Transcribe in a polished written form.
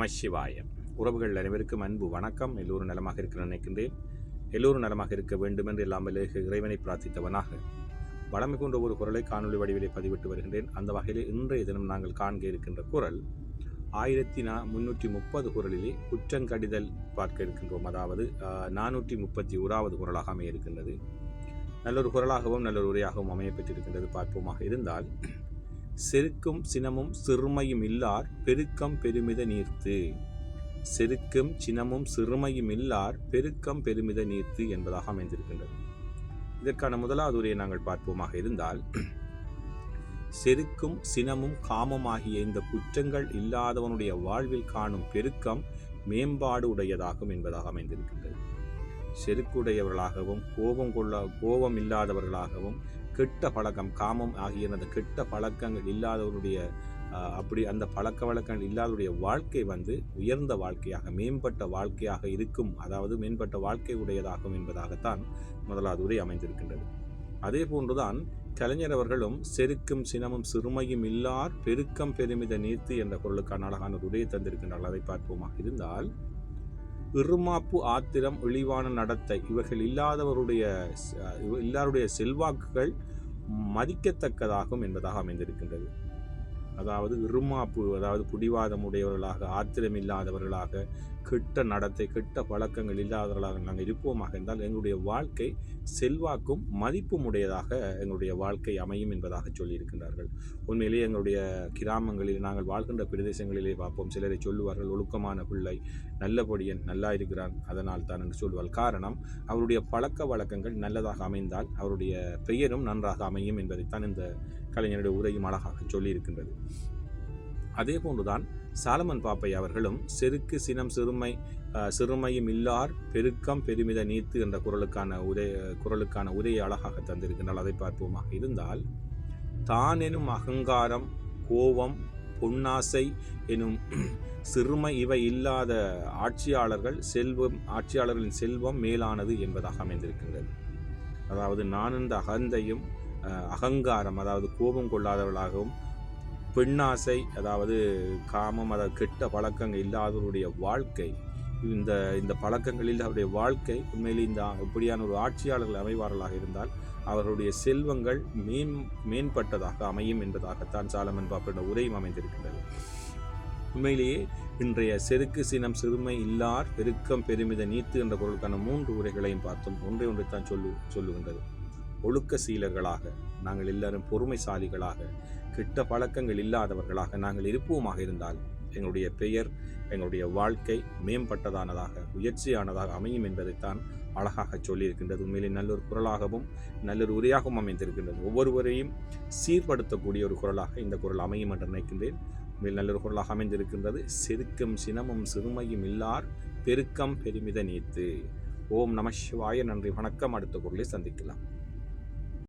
நமசிவாய. உறவுகள் அனைவருக்கும் அன்பு வணக்கம். எல்லோரும் நலமாக இருக்க நினைக்கின்றேன். எல்லோரும் நலமாக இருக்க வேண்டும் என்று எல்லாம் இறைவனை பிரார்த்தித்தவனாக வளமை கொண்ட ஒரு குரலை காணொலி வடிவிலே பதிவிட்டு வருகின்றேன். அந்த வகையில் இன்றைய தினம் நாங்கள் காண்க இருக்கின்ற குரல் 1330 குரலிலே குற்றங்கடிதல் பார்க்க இருக்கின்றோம். அதாவது 431வது குரலாக அமைய இருக்கின்றது. நல்லொரு குரலாகவும் நல்லொரு உரையாகவும் அமைய பெற்றிருக்கின்றது. பார்ப்போமாக இருந்தால், செருக்கும் சினமும் சிறுமையும் இல்லார் பெருக்கம் பெருமித நீர்த்து. செருக்கும் சினமும் சிறுமையும் இல்லார் பெருக்கம் பெருமித நீர்த்து என்பதாக அமைந்திருக்கின்றது. இதற்கான முதலாவது உரையை நாங்கள் பார்ப்போமாக இருந்தால், செருக்கும் சினமும் காமம் ஆகிய இந்த குற்றங்கள் இல்லாதவனுடைய வாழ்வில் காணும் பெருக்கம் மேம்பாடு உடையதாகும் என்பதாக அமைந்திருக்கின்றது. செருக்குடையவர்களாகவும் கோபம் இல்லாதவர்களாகவும் கெட்ட பழக்கம் காமம் ஆகிய அந்த கெட்ட பழக்கங்கள் இல்லாதவருடைய அந்த பழக்க வழக்கங்கள் இல்லாதவருடைய வாழ்க்கை உயர்ந்த வாழ்க்கையாக மேம்பட்ட வாழ்க்கையாக இருக்கும். அதாவது மேம்பட்ட வாழ்க்கை உடையதாகும் என்பதாகத்தான் முதலாவது உரை அமைந்திருக்கின்றது. அதே போன்றுதான் கலைஞர் அவர்களும் செருக்கும் சினமும் சிறுமையும் இல்லார் பெருக்கம் பெருமித நீர்த்து என்ற குரலுக்கான அழகான ஒரு உரையை தந்திருக்கின்றார்கள். அதை பார்ப்போமாக இருந்தால், இருமாப்பு ஆத்திரம் இழிவான நடத்தை இவர்கள் எல்லாருடைய செல்வாக்குகள் மதிக்கத்தக்கதாகும் என்பதாக அமைந்திருக்கின்றது. அதாவது இருமாப்பு, அதாவது பிடிவாதம் உடையவர்களாக, ஆத்திரம் இல்லாதவர்களாக, கெட்ட நடத்தை கெட்ட பழக்கங்கள் இல்லாதவர்களாக நாங்கள் இருப்போமாக இருந்தால் எங்களுடைய வாழ்க்கை செல்வாக்கும் மதிப்பும் உடையதாக எங்களுடைய வாழ்க்கை அமையும் என்பதாக சொல்லியிருக்கின்றார்கள். உண்மையிலேயே எங்களுடைய கிராமங்களில் நாங்கள் வாழ்கின்ற பிரதேசங்களிலே பார்ப்போம், சிலரை சொல்லுவார்கள், ஒழுக்கமான பிள்ளை, நல்லபடியன், நல்லா இருக்கிறான், அதனால் தான் என்று சொல்வார். காரணம், அவருடைய பழக்க வழக்கங்கள் நல்லதாக அமைந்தால் அவருடைய பெயரும் நன்றாக அமையும் என்பதைத்தான் இந்த கலைஞருடைய உரையும் அழகாக சொல்லியிருக்கின்றது. அதே போன்றுதான் சாலமன் பாப்பையா அவர்களும் செருக்கு சினம் சிறுமையும் இல்லார் பெருக்கம் பெருமித நீத்து என்ற குரலுக்கான உரையை அழகாக தந்திருக்கின்றால். அதை பார்ப்போமாக இருந்தால், தான் எனும் அகங்காரம், கோபம், பொன்னாசை எனும் சிறுமை இவை இல்லாத ஆட்சியாளர்களின் செல்வம் மேலானது என்பதாக அமைந்திருக்கின்றது. அதாவது நான் இந்த அகந்தையும் அகங்காரம், அதாவது கோபம் கொள்ளாதவர்களாகவும், பெண்ணாசை, அதாவது காமம், அதாவது கெட்ட பழக்கங்கள் இல்லாதவருடைய வாழ்க்கை, இந்த பழக்கங்கள் இல்லாதவருடைய வாழ்க்கை உண்மையிலே இப்படியான ஒரு ஆட்சியாளர்கள் அமைவார்களாக இருந்தால் அவர்களுடைய செல்வங்கள் மேம்பட்டதாக அமையும் என்பதாகத்தான் சாலமன் பாப்பா உரையும் அமைந்திருக்கின்றது. உண்மையிலேயே இன்றைய செருக்கு சினம் சிறுமை இல்லார் பெருக்கம் பெருமித நீத்து என்ற பொருளுக்கான 3 உரைகளையும் பார்த்தோம். ஒன்றைத்தான் சொல்லுகின்றது. ஒழுக்க சீலர்களாக நாங்கள் எல்லாரும் பொறுமைசாலிகளாக, கெட்ட பழக்கங்கள் இல்லாதவர்களாக நாங்கள் இருப்போமாக இருந்தால் எங்களுடைய பெயர், எங்களுடைய வாழ்க்கை மேம்பட்டதானதாக, உயர்ச்சியானதாக அமையும் என்பதைத்தான் அழகாக சொல்லியிருக்கின்றது. உண்மையிலே நல்லொரு குரலாகவும் நல்லொரு உரையாகவும் அமைந்திருக்கின்றது. ஒவ்வொருவரையும் சீர்படுத்தக்கூடிய ஒரு குரலாக இந்த குரல் அமையும் என்று நினைக்கின்றேன். உண்மையில் நல்லொரு குரலாக அமைந்திருக்கின்றது. செருக்கும் சினமும் சிறுமையும் இல்லார் பெருக்கம் பெருமித நீத்து. ஓம் நமசிவாய. நன்றி, வணக்கம். அடுத்த குரலை சந்திக்கலாம்.